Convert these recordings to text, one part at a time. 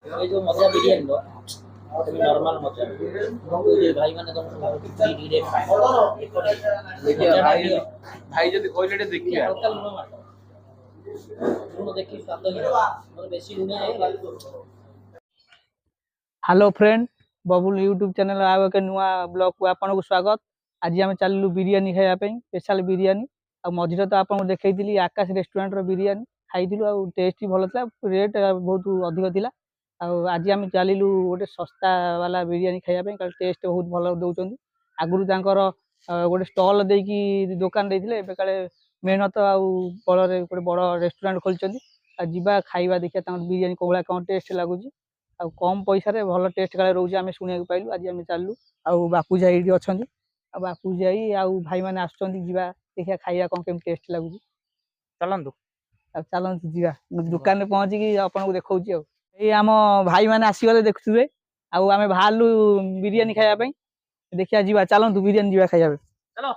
ये जो मजा बिरयानी लो तभी नॉर्मल मजा ये भाई माने तुम फ्री रे देखिए भाई जदी कहले देखिए हल्का लूण मार लूण देखि स्वाद ही मतलब बेसी लूण है। हेलो फ्रेंड बबुल यूट्यूब चैनल आव के नुआ ब्लॉग को आपन को स्वागत। आज आम चलू बिरियानी खायापी स्पेशल बिरियानी आ मझे तो आपको देखी आकाश रेस्टोरेंट बिरियानी खाई आ टेस्ट भल था रेट बहुत अधिक थिला। आज आम चलू गोटे सस्ता वाला बिरियानी खायापी टेस्ट बहुत भल दौरान आगुरी गोटे स्टल देकी दुकान देते काले मेहनत आल गोटे बड़ रेस्टोरेंट खोली जा खाଇବା देखिए बिरियानी कौन कौन टेस्ट लगुच आ कम पैसा रे भल टेस्ट काले रोज आम शुणा पाइलु। आज आम चलू बापू जाई ये अच्छा बापू जाई भाई मैंने आसुँच देखिए खाଇବା कौन केम टेस्ट लगुच चलतु चलतु जा दुकान में पहुँचिकी आपको देखा आम भाई मैंने आसगले देखुए आम बाहर बिरियानी खायापी देखिए जा चलतु बिरियानी जा खाया चलो।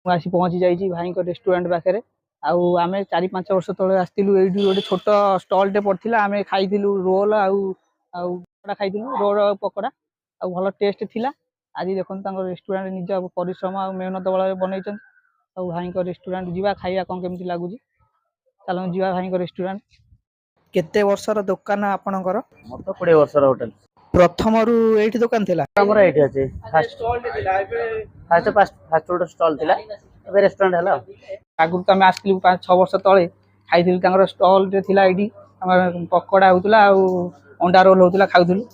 आसी पहुँची जाइए भाई रेस्टोरेंट पाखे आम 4-5 वर्ष तले आसलु ये गोटे छोट स्टलटे पड़ता आम खाई रोल पकड़ा खाई रोल पकड़ा भल टेस्ट थिला। आज देखो रेस्टोरेंट निज परिश्रम और मेहनत बल बनई भाई रेस्टोरेंट जा खाଇବା कौन केमती लगुच चलो जा भाई रेस्टोरेंट। केते वर्षर दुकान आपणकर? मोर तो 20 वर्षर होटल प्रथम रु एठी दुकान थिला हमर एठी अछि फर्स्ट स्टॉल थिला एबे रेस्टोरेंट हला आगु तो आम आसलु 5-6 वर्ष तले खाई स्टल थिला एठी हमर पकोड़ा होतला अंडा रोल होतला खाउथलु।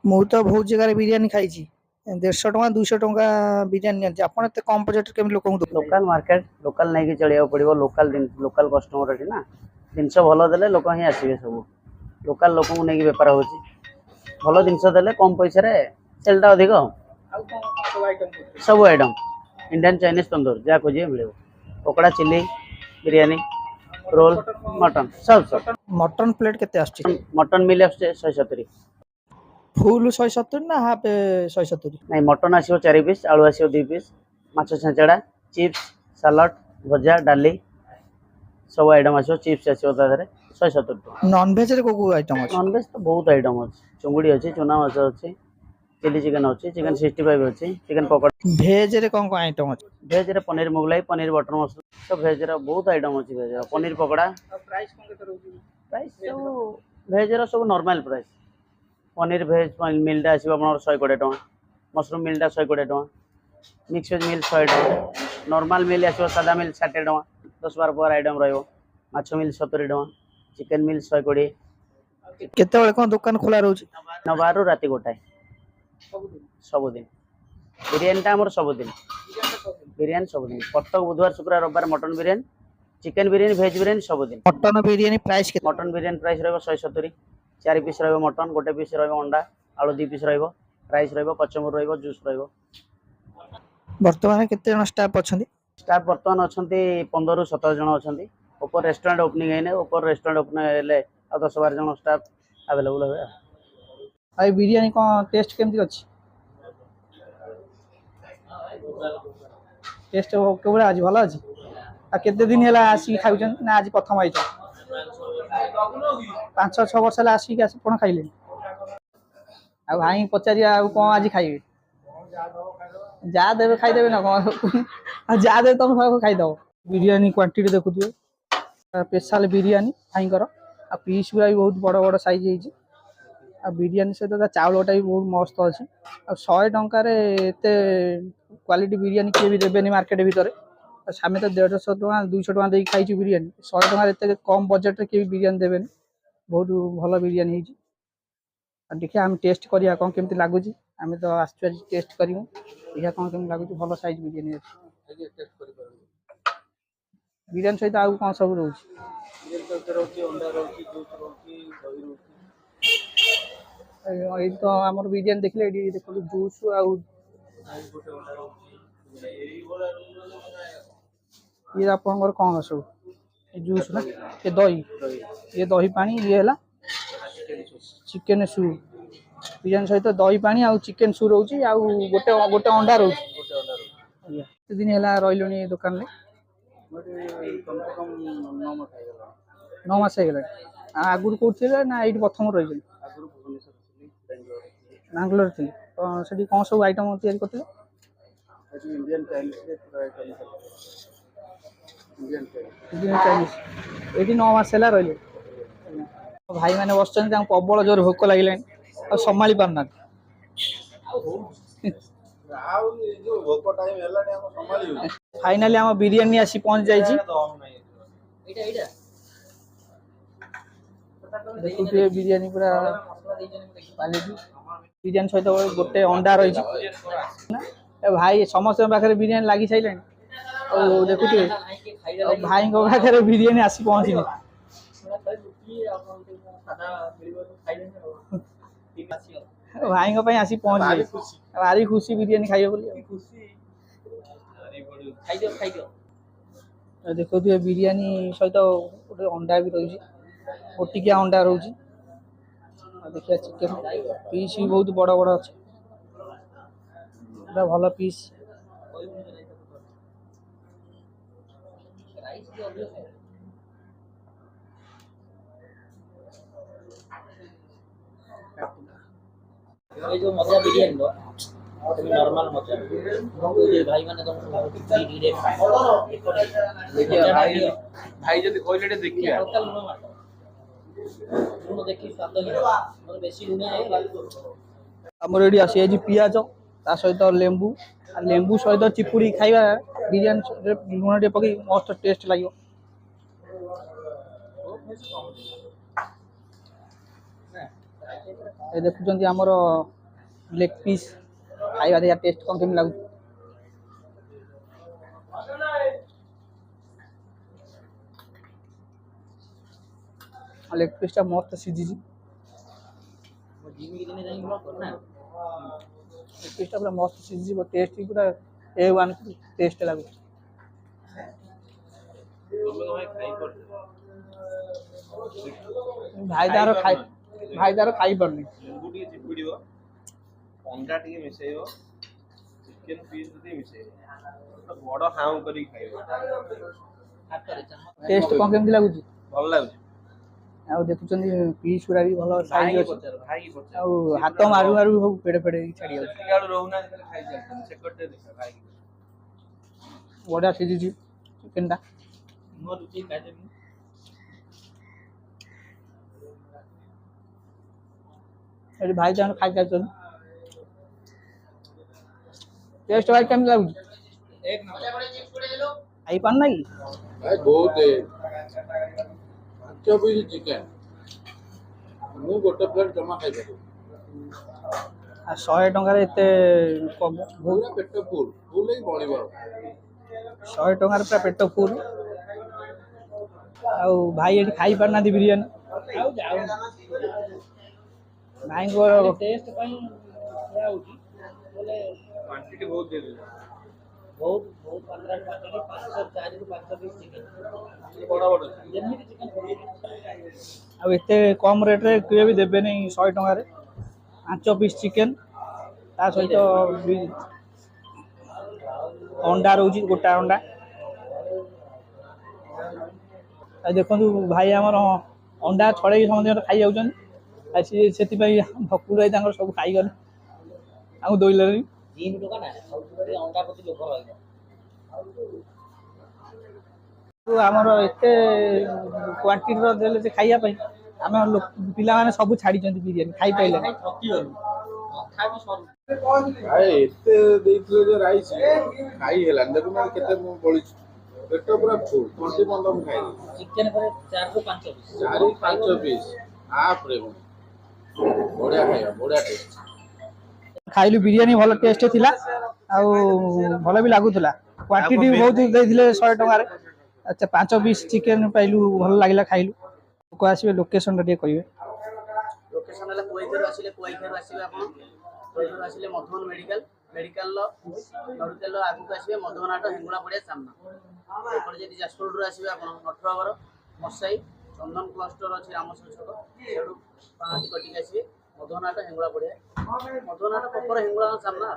मु तो बहुत जगह बिरियानी खाई 150 टका 200 टका बिरियानी आपन एते कम बजट केम लोक लोकल मार्केट लोकल नहीं कि चलिया पड़िबो लोकल कस्टमर अछि ना जिनस भलो देले लोक ही आसीबे सब लोकल लोक को नहीं बेपार होची भलो जिनस देले कम पैसा रे सेलटा अधिक सब आइटम इंडियन चाइनीज तंदूर जा खोजिए मिलेबो pakora chilli biryani roll mutton सब मटन प्लेट केते आछी? मटन मिल 170 फुल 170 ना हाफ 170? नहीं मटन आसीबो 4 पीस आलू आसीबो 2 पीस माछ छेंचड़ा चिप्स सलाड भजा डाली सब आइटम आसीबो चिप्स आसीबो तादरे 170। नॉन वेज रे को आइटम अछि? नॉन वेज तो बहुत आइटम अछि चुंगुड़ी अछि चुना माछ अछि चिली चिकन अछि चिकन 65 अछि चिकन पकोड़ा। वेज रे कौन आइटम अछि? वेज रे पनीर मुगलाई पनीर बटर मसाला सब वेज रे बहुत आइटम अछि वेज रे पनीर पकोड़ा। प्राइस कोन केते रहउची? प्राइस सब वेज रे सब नॉर्मल प्राइस पनीर वेज मिलटा आसीबो आपनर 120 टका मशरूम मिलटा 120 टका मिक्स वेज मिल 100 टका नॉर्मल मिल आसीबो सादा मिल 60 टका 10-12 प्रकार आइटम रहइबो माछ मिल 70 टका चिकन मिल 120। केते बेले कोन दुकान खोला रहउची? 9 रु राति गोटाए सब दिन बिरयानी टा हमर सब दिन बिरयानी सब दिन प्रत्येक बुधवार शुक्रवार रविवार mutton biryani chicken biryani veg biryani सब दिन। मटन बिरयानी प्राइस केते? मटन बिरयानी प्राइस रहइबो 170 4 पीस रहइबो मटन गोटे पीस रहइबो अंडा आलू 2 पीस रहइबो राइस रहइबो कचम्बर रहइबो जूस रहइबो। वर्तमान केते जन स्टाफ अछंती? स्टाफ वर्तमान अछंती 15 रु 17 जन अछंती ऊपर रेस्टोरेंट ओपनिंग हैने ऊपर रेस्टोरेंट ओपन हेले आ 10-12 जन स्टाफ अवेलेबल होवे। आई बिरयानी को टेस्ट केमती अछि? टेस्ट केबे आज भलो अछि आ केते दिन हैला आसी खाउछन ना आज प्रथम आइछ? 5-6 वर्ष ला आसी के कोन खाइले आ भाई पचारिया आ कोन आज खाइबे जा देबे खाइ देबे ना कोन आ जा दे तुम सब खाइ दो। बिरयानी क्वांटिटी देखुथिबे स्पेशल बिरयानी भाई कर आ पीस भी बहुत बड़ बड़ साइज ହେଇଛି आ बिरयानी सहित ता चावलटा भी बहुत मस्त अछि आ 100 टंका रे एते क्वालिटी बिरयानी के भी देबेनी मार्केट भीतर सामे तो 150 टका 200 टका देई खाइछु बिरयानी 100 टका एते कम बजट रे के बिरयानी देबेनी बहुत भलो बिरयानी ହେଇଛି आ देखिया हम टेस्ट करिया कोन केमती लागुची आमे तो आस्छु आज टेस्ट करियो देखिया कोन केमती लागुची भलो साइज बिरयानी अछि टेस्ट करि परबो। बिरयानी सहित आ कोन सब रहउची? बिरयानी सहित रहउची अंडा रहउची जूस रहउची दही रहउची ए तो हमर बिरयानी देखले एडी देखलु जूस आ गोटे अंडा रहउची ये आपनकर कोन सब जूस ना ये दही पानी ये हला चिकन सूप बिरयानी सहित दही पानी आ चिकन सूप रहउची आ गोटे अंडा रहउची ଆଜ୍ଞା କେତେ ଦିନ ହେଲା ରହିଲୁଣି ଏ ଦୋକାନରେ? କମ୍ ସେ କମ୍ 9 ମାସ ହେଇଗଲା। 9 ମାସ ହେଇଗଲାଣି। ଆଗରୁ କୋଉଠି ଥିଲେ ନା ଏଇଠି ପ୍ରଥମରୁ ରହିଛନ୍ତି? ଆଗରୁ ଭୁବନେଶ୍ୱର ଥିଲି, ବାଙ୍ଗଲୋର ଥିଲି। ବାଙ୍ଗଲୋର ଥିଲେ। ତ ସେଠି କ'ଣ ସବୁ ଆଇଟମ୍ ତିଆରି କରିଥିଲେ? ଏଠି ଇଣ୍ଡିଆନ୍ ଚାଇନିଜରେ ପୁରା item Indian Chinese. Indian Chinese. ଏଇଠି 9 ମାସ ହେଲା ରହିଲେ। ଭାଇମାନେ ବସିଛନ୍ତି, ତାଙ୍କୁ ପ୍ରବଳ ଜୋର ଭୋକ ଲାଗିଲାଣି ଆଉ ସମ୍ଭାଳି ପାରୁନାହାନ୍ତି। ଫାଇନାଲି ଆମ ବିରିୟାନୀ ଆସି ପହଞ୍ଚି ଯାଇଛି। ଦେଖୁଥିବେ ବିରିୟାନୀ ପୁରା କ୍ୱାଲିଟି। ବିରିୟାନୀ ସହିତ ଗୋଟେ ଅଣ୍ଡା ରହିଛି। ଏ ଭାଇ ସମସ୍ତଙ୍କ ପାଖରେ ବିରିୟାନୀ ଲାଗି ସାରିଲାଣି। ଆଉ ଦେଖୁଥିବେ ଆଉ ଭାଇଙ୍କ ପାଖରେ ବିରିୟାନୀ ଆସି ପହଞ୍ଚିନି। ଭାଇଙ୍କ ପାଇଁ ଆସି ପହଞ୍ଚି ଭାରି ଖୁସି ବିରିୟାନୀ ଖାଇବେ ବୋଲି। ଦେଖୁଥିବେ ବିରିୟାନୀ ସହିତ ଗୋଟେ ଅଣ୍ଡା ବି ରହିଛି, ଗୋଟିକିଆ ଅଣ୍ଡା ରହୁଛି। ଦେଖିବା ଚିକେନ ପିସ୍ ବି ବହୁତ ବଡ଼ ବଡ଼ ଅଛି, ପୁରା ଭଲ ପିସ୍। ये जो मजा बिरयानी लो नॉर्मल मजा ये भाई माने तुम धीरे देखिए भाई जदी कहले देखिए हल्का लूण मार लूण देखि स्वाद ही मतलब बेसी लूण है ଆମର ଏଠି ଆସିଯାଇଛି ପିଆଜ, ତା ସହିତ ଲେମ୍ବୁ, ଆଉ ଲେମ୍ବୁ ସହିତ ଚିପୁଡ଼ି ଖାଇବା ବିରିୟାନୀ ଲୁଣ ଟିକେ ପକେଇ ମସ୍ତ ଟେଷ୍ଟ ଲାଗିବ। ଏ ଦେଖୁଛନ୍ତି ଆମର ଲେଗ୍ ପିସ୍, ଖାଇବା ଦେଖିବା ଟେଷ୍ଟ କ'ଣ କେମିତି ଲାଗୁଛି। ଲେଗ୍ ପିସ୍ଟା ମସ୍ତ ସିଝିଛି। जिम के दिन जाई ब्लॉक करना ଲେଗ୍ ପିସ୍ଟା ପୁରା ମସ୍ତ ସିଝିଯିବ, ଟେଷ୍ଟ ପୁରା A1 ଟେଷ୍ଟ ଲାଗୁଛି। ଭାଇ ତାର ଖାଇପାରୁନି। ଲେମ୍ବୁ ଟିକେ ଚିପୁଡ଼ିବ, ଅଣ୍ଡା ଟିକେ ମିଶେଇବ, ଚିକେନ ପିସ୍ ଟିକେ ମିଶେଇବ, ବଡ଼ ହାଉଁ କରିକି ଖାଇବ। ଟେଷ୍ଟ କ'ଣ କେମିତି ଲାଗୁଛି? ଭଲ ଲାଗୁଛି। ଆଉ ଦେଖୁଛନ୍ତି ପିସ୍ ଗୁଡ଼ା ବି ଭଲ ସାଇଜ୍ ଅଛି। ଭାଇକି ପଚାର ଆଉ ହାତ ମାରୁ ମାରୁ ସବୁ ପେଡ଼େ ପେଡ଼େ ଛାଡ଼ି ଯାଉଛି। ବେଳୁ ରହୁନାହାନ୍ତି ଖାଲି ଖାଇ ଚାଲିଛନ୍ତି, ସେକଟେ ଦେଖ ଭାଇକି ବଢ଼ିଆ ସିଝିଛି ଚିକେନଟା। ମୋ ରୁଚି ଖାଇଦେବି ଏଠି ଭାଇ ତାଙ୍କର ଖାଇ ଚାଲିଛନ୍ତି। ଟେଷ୍ଟ ଭାଇ କେମିତି ଲାଗୁଛି? एक नंबर ଖାଇପାରୁନା କି? भाई बहुत है 5 पीस चिकेन ମୁଁ ଗୋଟେ ପ୍ଲେଟ୍ ଜମା ଖାଇପାରିବି। ଆଉ 100 ଟଙ୍କାରେ ଏତେ କମ? ପୁରା ପେଟ ଫୁଲ୍ ହେଇ ବଳିବ। 100 ଟଙ୍କାରେ ପୁରା ପେଟ ଫୁଲ୍। ଆଉ ଭାଇ ଏଠି ଖାଇପାରୁନାହାନ୍ତି ବିରିୟାନୀ। ଆଉ ଯାଉ ଭାଇଙ୍କର टेस्ट ପାଇଁ क्या होची बोले କ୍ୱାଣ୍ଟିଟି ବହୁତ ଦେଇଦେଲେ। बहुत बहुत मात्रा में क्वांटिटी 504 ରୁ 500 पीस चिकन ବଡ଼ ବଡ଼ ଯେମିତି ଚିକେନ ଆଉ ଏତେ କମ୍ ରେଟ୍ରେ କିଏ ବି ଦେବେନି 100 ଟଙ୍କାରେ। 5 ପିସ୍ ଚିକେନ୍, ତା ସହିତ ଅଣ୍ଡା ରହୁଛି, ଗୋଟା ଅଣ୍ଡା। ଆଉ ଦେଖନ୍ତୁ ଭାଇ ଆମର ଅଣ୍ଡା ଛଡ଼େଇ ସମସ୍ତଙ୍କର ଖାଇ ଯାଉଛନ୍ତି। ଆଉ ସିଏ ସେଥିପାଇଁ ଭକୁର ଭାଇ ତାଙ୍କର ସବୁ ଖାଇଗଲେ, ଆଉ ଦୋଇଲେନି। ଜିମ୍ ଲୋକ ନା ଖାଉଛନ୍ତି ଅଣ୍ଡା ପ୍ରତି ଲୋଭ ରହିବ। ଆମର ଏତେ କ୍ୱାଣ୍ଟିଟିର ଦେଲେ ଯେ ଖାଇବା ପାଇଁ ଆମେ ପିଲାମାନେ ସବୁ ଛାଡ଼ିଛନ୍ତି ବିରିୟାନୀ, ଖାଇପାରିଲେନି। ଠକିଗଲୁ ତଥାପି ସରୁ ଭାଇ ଏତେ ଦେଇଥିଲେ ଯେ ରାଇସ୍ ଖାଇ ହେଲାନି। ଦେଖୁନାହାନ୍ତି କେତେ ମୁଁ ବଳିଛି, ପେଟ ପୁରା ଫୁଲ୍, ତଣ୍ଟି ବନ୍ଦ ମୁଁ ଖାଇଲି। ଚିକେନ ପରେ 4 ରୁ 5 ପିସ୍ 4-5 ପିସ୍ ଆପରେ ବଢ଼ିଆ ଖାଇବା, ବଢ଼ିଆ ଟେଷ୍ଟ। ଖାଇଲୁ ବିରିୟାନୀ, ଭଲ ଟେଷ୍ଟ ଥିଲା ଆଉ ଭଲ ବି ଲାଗୁଥିଲା। କ୍ୱାଣ୍ଟିଟି ବହୁତ ଦେଇଥିଲେ 100 ଟଙ୍କାରେ। ଆଚ୍ଛା 5 ପିସ୍ ଚିକେନ୍ ପାଇଲୁ, ଭଲ ଲାଗିଲା, ଖାଇଲୁ। ଲୋକ ଆସିବେ, ଲୋକେସନଟା ଟିକେ କହିବେ। ଲୋକେସନ୍ ହେଲା କୁଆଇଖିଆରୁ ଆସିଲେ ଆପଣ କୁଆଇଖିଆରୁ ଆସିଲେ ମଧୁବନ ମେଡ଼ିକାଲର ନଡ଼ୁତେଲ ଆଗକୁ ଆସିବେ, ମଧୁବନ ହାଟ ହେଙ୍ଗୁଳା ପଡ଼ିଆ ସାମ୍ନା। ଏପଟେ ଯଦି ଯାଜପୁର ରୋଡ଼ରୁ ଆସିବେ ଆପଣ ନଠୁଆଘର ମଶାଇ ଚନ୍ଦନ କ୍ଲଷ୍ଟର ଅଛି ରାମେଶ୍ୱର ଛକ, ସେଠୁ ପାହାନ୍ତି କଟିକି ଆସିବେ, ମଧୁବନ ହାଟ ହେଙ୍ଗୁଳା ପଡ଼ିଆ, ମଧୁବନ ହାଟ ପ୍ରପର ହେଙ୍ଗୁଳା ସାମ୍ନା।